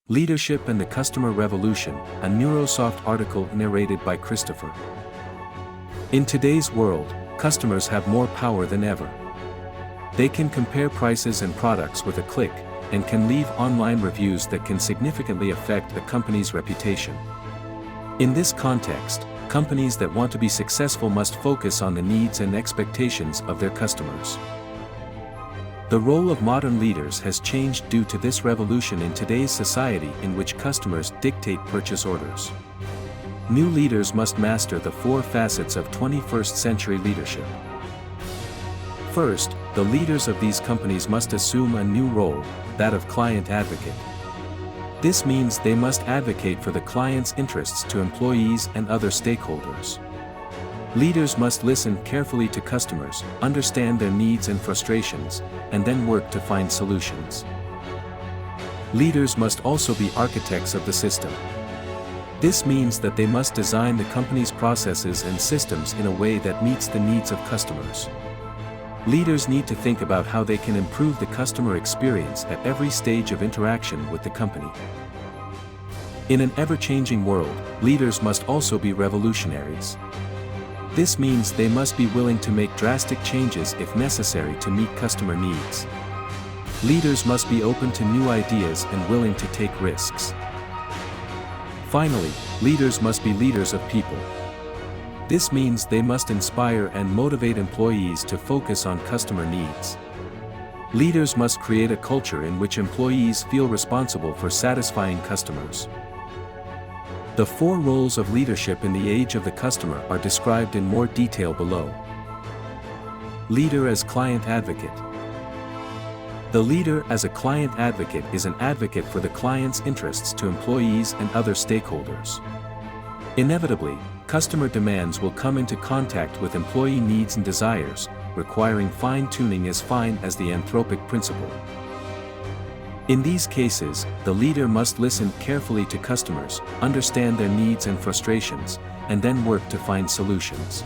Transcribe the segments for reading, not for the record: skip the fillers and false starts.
Leadership and the Customer Revolution, a Neurosoft article narrated by Christopher. In today's world, customers have more power than ever. They can compare prices and products with a click, and can leave online reviews that can significantly affect a company's reputation. In this context, companies that want to be successful must focus on the needs and expectations of their customers. The role of modern leaders has changed due to this revolution in today's society in which customers dictate purchase orders. New leaders must master the four facets of 21st century leadership. First, the leaders of these companies must assume a new role, that of client advocate. This means they must advocate for the client's interests to employees and other stakeholders. Leaders must listen carefully to customers, understand their needs and frustrations, and then work to find solutions. Leaders must also be architects of the system. This means that they must design the company's processes and systems in a way that meets the needs of customers. Leaders need to think about how they can improve the customer experience at every stage of interaction with the company. In an ever-changing world, leaders must also be revolutionaries. This means they must be willing to make drastic changes if necessary to meet customer needs. Leaders must be open to new ideas and willing to take risks. Finally, leaders must be leaders of people. This means they must inspire and motivate employees to focus on customer needs. Leaders must create a culture in which employees feel responsible for satisfying customers. The four roles of leadership in the age of the customer are described in more detail below. Leader as client advocate. The leader as a client advocate is an advocate for the client's interests to employees and other stakeholders. Inevitably, customer demands will come into contact with employee needs and desires, requiring fine-tuning as fine as the anthropic principle. In these cases, the leader must listen carefully to customers, understand their needs and frustrations, and then work to find solutions.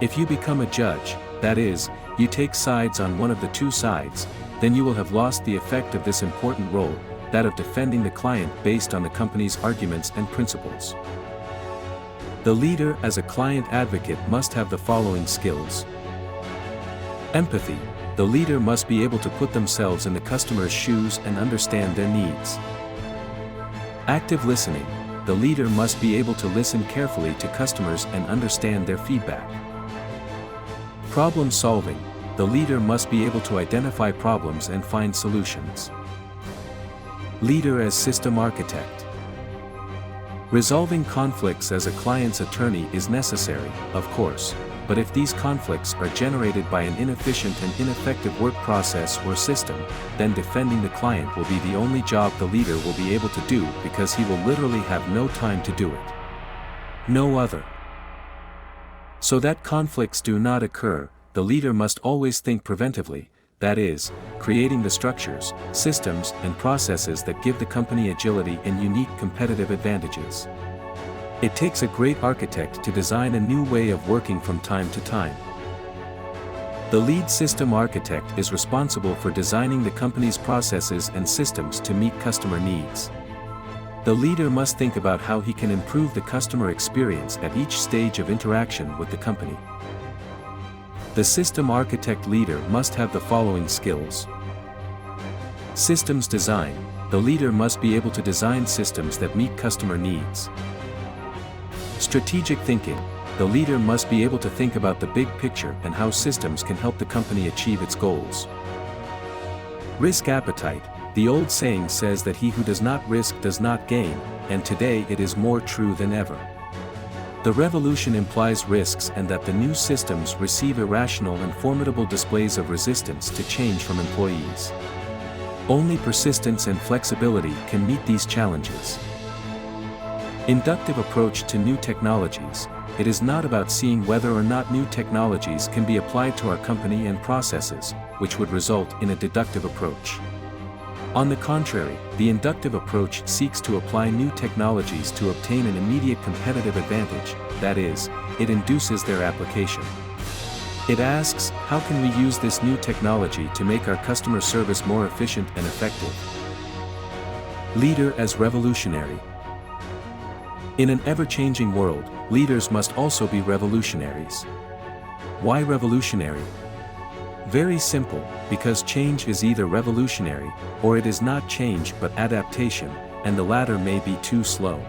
If you become a judge, that is, you take sides on one of the two sides, then you will have lost the effect of this important role, that of defending the client based on the company's arguments and principles. The leader as a client advocate must have the following skills. Empathy. The leader must be able to put themselves in the customer's shoes and understand their needs. Active listening. The leader must be able to listen carefully to customers and understand their feedback. Problem solving. The leader must be able to identify problems and find solutions. Leader as system architect. Resolving conflicts as a client's attorney is necessary, of course, but if these conflicts are generated by an inefficient and ineffective work process or system, then defending the client will be the only job the leader will be able to do because he will literally have no time to do it. No other. So that conflicts do not occur, the leader must always think preventively, that is, creating the structures, systems, and processes that give the company agility and unique competitive advantages. It takes a great architect to design a new way of working from time to time. The lead system architect is responsible for designing the company's processes and systems to meet customer needs. The leader must think about how he can improve the customer experience at each stage of interaction with the company. The system architect leader must have the following skills. Systems design. The leader must be able to design systems that meet customer needs. Strategic thinking. The leader must be able to think about the big picture and how systems can help the company achieve its goals. Risk appetite. The old saying says that he who does not risk does not gain, and today it is more true than ever. The revolution implies risks and that the new systems receive irrational and formidable displays of resistance to change from employees. Only persistence and flexibility can meet these challenges. Inductive approach to new technologies. It is not about seeing whether or not new technologies can be applied to our company and processes, which would result in a deductive approach. On the contrary, the inductive approach seeks to apply new technologies to obtain an immediate competitive advantage, that is, it induces their application. It asks, how can we use this new technology to make our customer service more efficient and effective? Leader as revolutionary. In an ever-changing world, leaders must also be revolutionaries. Why revolutionary? Very simple, because change is either revolutionary, or it is not change but adaptation, and the latter may be too slow.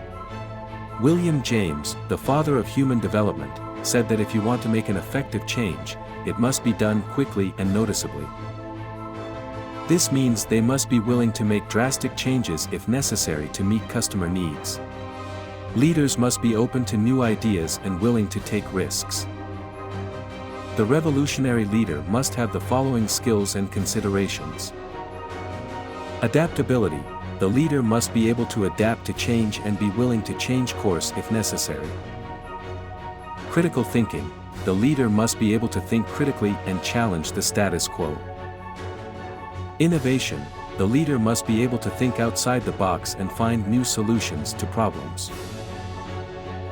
William James, the father of human development, said that if you want to make an effective change, it must be done quickly and noticeably. This means they must be willing to make drastic changes if necessary to meet customer needs. Leaders must be open to new ideas and willing to take risks. The revolutionary leader must have the following skills and considerations. Adaptability. The leader must be able to adapt to change and be willing to change course if necessary. Critical thinking. The leader must be able to think critically and challenge the status quo. Innovation. The leader must be able to think outside the box and find new solutions to problems.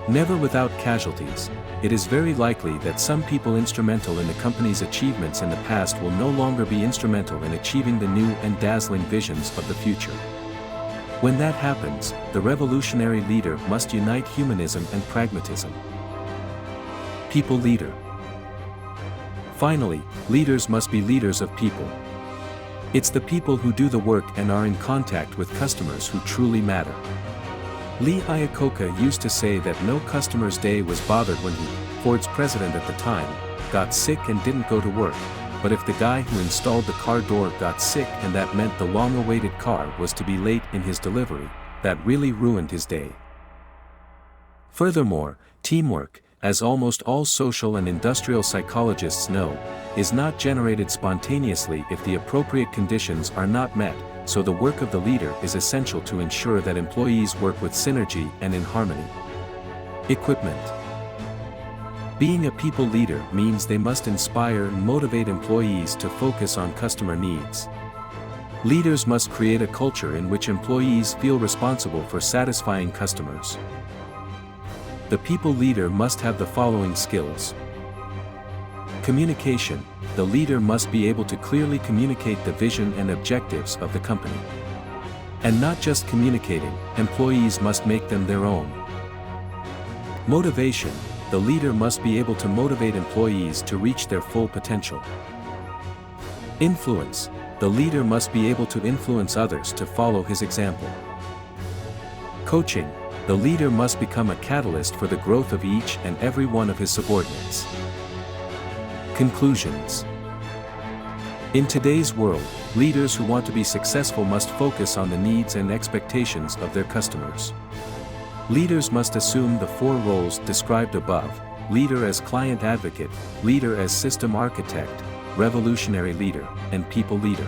Never without casualties. It is very likely that some people instrumental in the company's achievements in the past will no longer be instrumental in achieving the new and dazzling visions of the future. When that happens, the revolutionary leader must unite humanism and pragmatism. People leader. Finally, leaders must be leaders of people. It's the people who do the work and are in contact with customers who truly matter. Lee Iacocca used to say that no customer's day was bothered when he, Ford's president at the time, got sick and didn't go to work, but if the guy who installed the car door got sick and that meant the long-awaited car was to be late in his delivery, that really ruined his day. Furthermore, teamwork, as almost all social and industrial psychologists know, is not generated spontaneously if the appropriate conditions are not met, so the work of the leader is essential to ensure that employees work with synergy and in harmony. Equipment. Being a people leader means they must inspire and motivate employees to focus on customer needs. Leaders must create a culture in which employees feel responsible for satisfying customers. The people leader must have the following skills. Communication. The leader must be able to clearly communicate the vision and objectives of the company. And not just communicating, employees must make them their own. Motivation. The leader must be able to motivate employees to reach their full potential. Influence. The leader must be able to influence others to follow his example. Coaching. The leader must become a catalyst for the growth of each and every one of his subordinates. Conclusions. In today's world, leaders who want to be successful must focus on the needs and expectations of their customers. Leaders must assume the 4 roles described above: leader as client advocate, leader as system architect, revolutionary leader, and people leader.